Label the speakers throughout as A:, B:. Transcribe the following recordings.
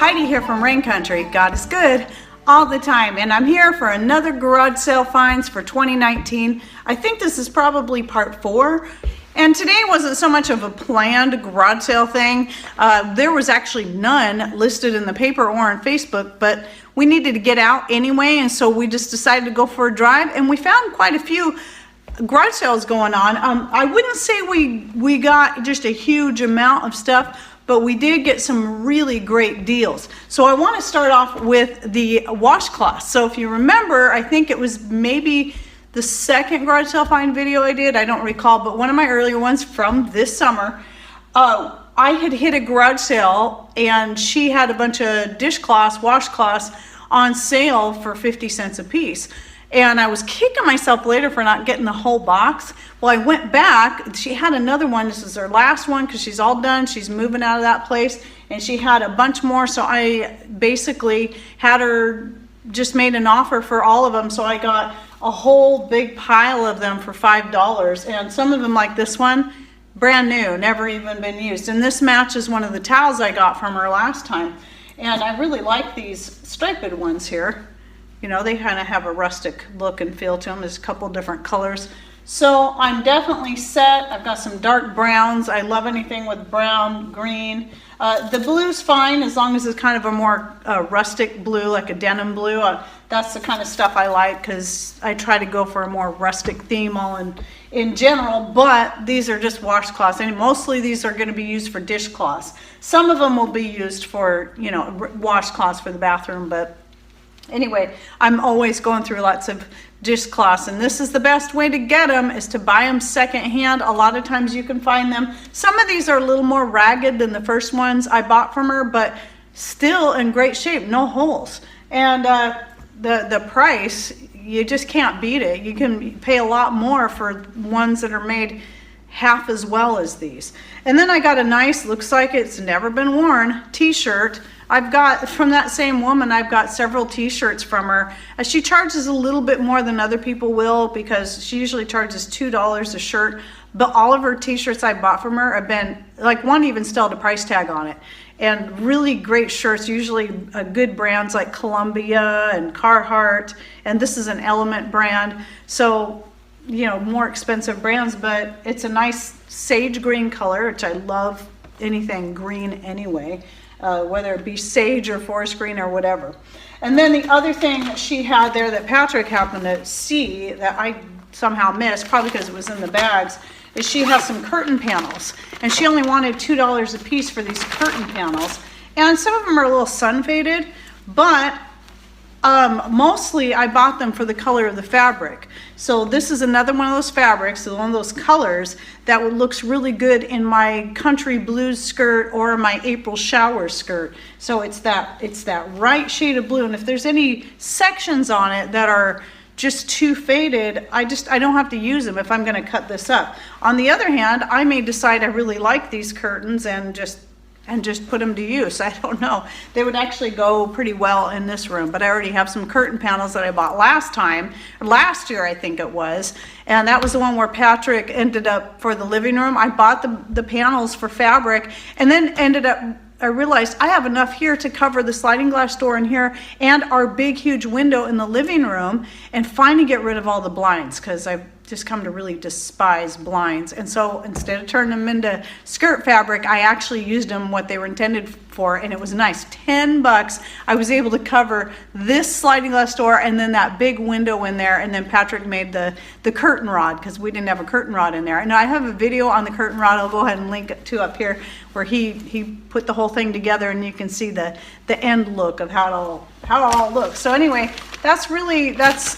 A: Heidi here from Rain Country. God is good all the time, and I'm here for another garage sale finds for 2019. I think this is probably part 4. And today wasn't so much of a planned garage sale thing. There was actually none listed in the paper or on Facebook, but we needed to get out anyway, and so we just decided to go for a drive, and we found quite a few garage sales going on. I wouldn't say we got just a huge amount of stuff, but we did get some really great deals. So I want to start off with the washcloths. So if you remember, I think it was maybe the second garage sale find video I did, I don't recall, but one of my earlier ones from this summer, I had hit a garage sale and she had a bunch of dishcloths, washcloths on sale for 50 cents a piece. And I was kicking myself later for not getting the whole box. Well, I went back, she had another one, this is her last one because she's all done, she's moving out of that place, and she had a bunch more, so I basically had her just made an offer for all of them, so I got a whole big pile of them for $5, and some of them, like this one, brand new, never even been used. And this matches one of the towels I got from her last time. And I really like these striped ones here. You know, they kind of have a rustic look and feel to them. There's a couple different colors. So I'm definitely set. I've got some dark browns. I love anything with brown, green. The blue's fine as long as it's kind of a more rustic blue, like a denim blue. That's the kind of stuff I like because I try to go for a more rustic theme all in general, but these are just washcloths, and mostly these are going to be used for dishcloths. Some of them will be used for, you know, washcloths for the bathroom, but anyway, I'm always going through lots of dishcloths, and this is the best way to get them, is to buy them secondhand. A lot of times you can find them. Some of these are a little more ragged than the first ones I bought from her, but still in great shape, no holes. And the price, you just can't beat it. You can pay a lot more for ones that are made half as well as these. And then I got a nice, looks like it's never been worn, t-shirt. I've got, from that same woman, I've got several t-shirts from her. She charges a little bit more than other people will because she usually charges $2 a shirt, but all of her t-shirts I bought from her have been, like one even still had a price tag on it. And really great shirts, usually good brands like Columbia and Carhartt, and this is an Element brand. So, you know, more expensive brands, but it's a nice sage green color, which I love anything green anyway. Whether it be sage or forest green or whatever. And then the other thing that she had there that Patrick happened to see that I somehow missed, probably because it was in the bags, is she has some curtain panels. And she only wanted $2 a piece for these curtain panels. And some of them are a little sun faded, but mostly I bought them for the color of the fabric. So this is another one of those fabrics, one of those colors that looks really good in my country blues skirt or my April shower skirt. So it's that right shade of blue, and if there's any sections on it that are just too faded, I don't have to use them if I'm going to cut this up. On the other hand, I may decide I really like these curtains and just put them to use. I don't know. They would actually go pretty well in this room, but I already have some curtain panels that I bought last year I think it was, and that was the one where Patrick ended up for the living room. I bought the panels for fabric, and then I realized I have enough here to cover the sliding glass door in here and our big huge window in the living room, and finally get rid of all the blinds because I've just come to really despise blinds. And so instead of turning them into skirt fabric, I actually used them what they were intended for, and it was nice. $10. I was able to cover this sliding glass door and then that big window in there, and then Patrick made the curtain rod because we didn't have a curtain rod in there. And I have a video on the curtain rod I'll go ahead and link it to up here where he put the whole thing together, and you can see the end look of how it all looks. So anyway, that's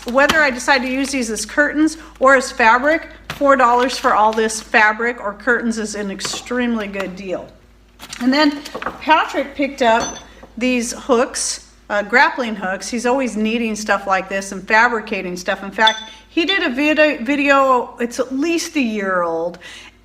A: whether I decide to use these as curtains or as fabric. $4 for all this fabric or curtains is an extremely good deal. And then Patrick picked up these hooks, grappling hooks. He's always needing stuff like this and fabricating stuff. In fact, he did a video, it's at least a year old,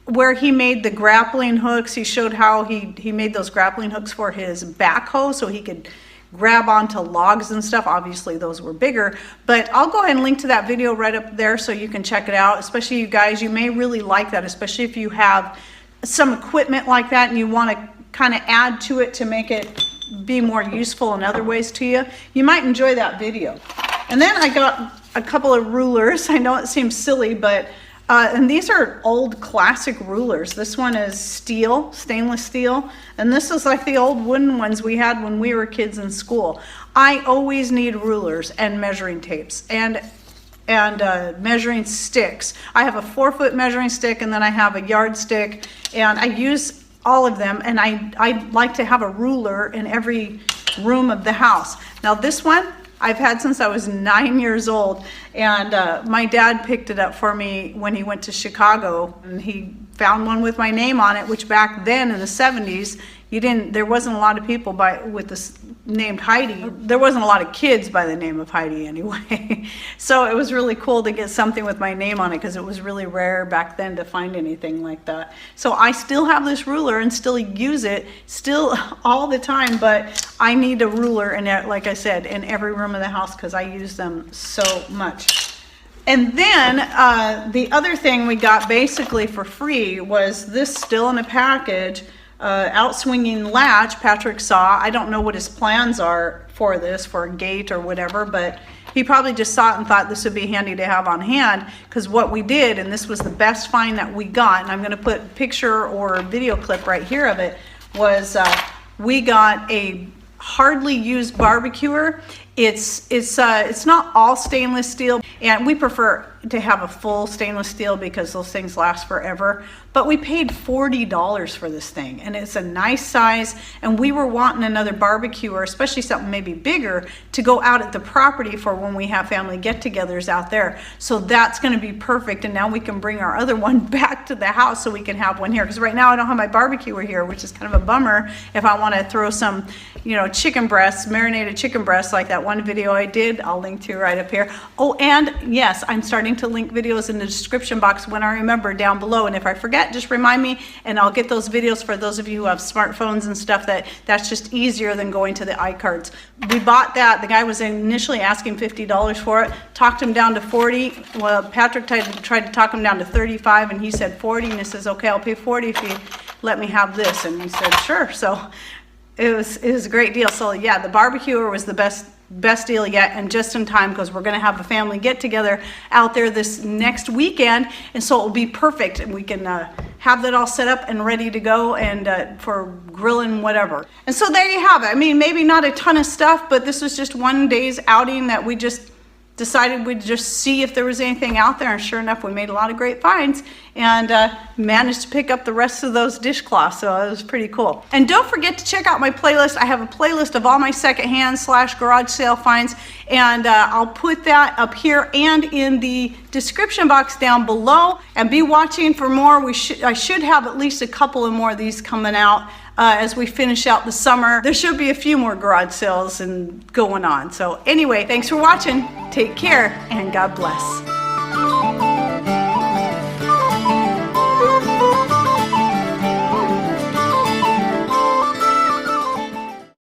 A: where he made the grappling hooks. He showed how he made those grappling hooks for his backhoe so he could grab onto logs and stuff. Obviously those were bigger, but I'll go ahead and link to that video right up there so you can check it out. Especially you guys, you may really like that, especially if you have some equipment like that and you want to kind of add to it to make it be more useful in other ways to you, you might enjoy that video. And then I got a couple of rulers. I know it seems silly, but and these are old classic rulers. This one is steel, stainless steel, and this is like the old wooden ones we had when we were kids in school. I always need rulers and measuring tapes and measuring sticks. I have a 4-foot measuring stick, and then I have a yardstick, and I use all of them, and I like to have a ruler in every room of the house. Now this one I've had since I was 9 years old, and my dad picked it up for me when he went to Chicago, and he found one with my name on it, which back then in the 70s, there wasn't a lot of people with this named Heidi. There wasn't a lot of kids by the name of Heidi anyway. So it was really cool to get something with my name on it, because it was really rare back then to find anything like that. So I still have this ruler and still use it still all the time, but I need a ruler in it, like I said, in every room of the house, because I use them so much. And then the other thing we got basically for free was this, still in a package, outswinging latch Patrick saw. I don't know what his plans are for this, for a gate or whatever, but he probably just saw it and thought this would be handy to have on hand, because what we did, and this was the best find that we got, and I'm going to put a picture or a video clip right here of it, was we got a hardly used barbecuer. It's not all stainless steel, and we prefer to have a full stainless steel because those things last forever. But we paid $40 for this thing, and it's a nice size, and we were wanting another barbecuer, especially something maybe bigger, to go out at the property for when we have family get-togethers out there. So that's going to be perfect, and now we can bring our other one back to the house so we can have one here, because right now I don't have my barbecuer here, which is kind of a bummer if I want to throw some, chicken breasts, marinated chicken breasts, like that one video I did. I'll link to right up here. Oh, and yes, I'm starting to link videos in the description box when I remember down below, and if I forget, just remind me, and I'll get those videos for those of you who have smartphones and stuff. That's just easier than going to the iCards. We bought that. The guy was initially asking $50 for it, talked him down to 40. Well, Patrick tried to talk him down to 35, and he said 40, and he says, okay, I'll pay 40 if you let me have this. And he said, sure. So it was a great deal. So yeah, the barbecuer was the best deal yet, and just in time, because we're going to have a family get together out there this next weekend, and so it will be perfect, and we can have that all set up and ready to go, and for grilling, whatever. And so there you have it. I mean, maybe not a ton of stuff, but this was just one day's outing that we just decided we'd just see if there was anything out there, and sure enough, we made a lot of great finds, and managed to pick up the rest of those dishcloths, so it was pretty cool. And don't forget to check out my playlist. I have a playlist of all my secondhand / garage sale finds, and I'll put that up here and in the description box down below, and be watching for more. I should have at least a couple of more of these coming out as we finish out the summer. There should be a few more garage sales and going on. So anyway, thanks for watching. Take care, and God bless.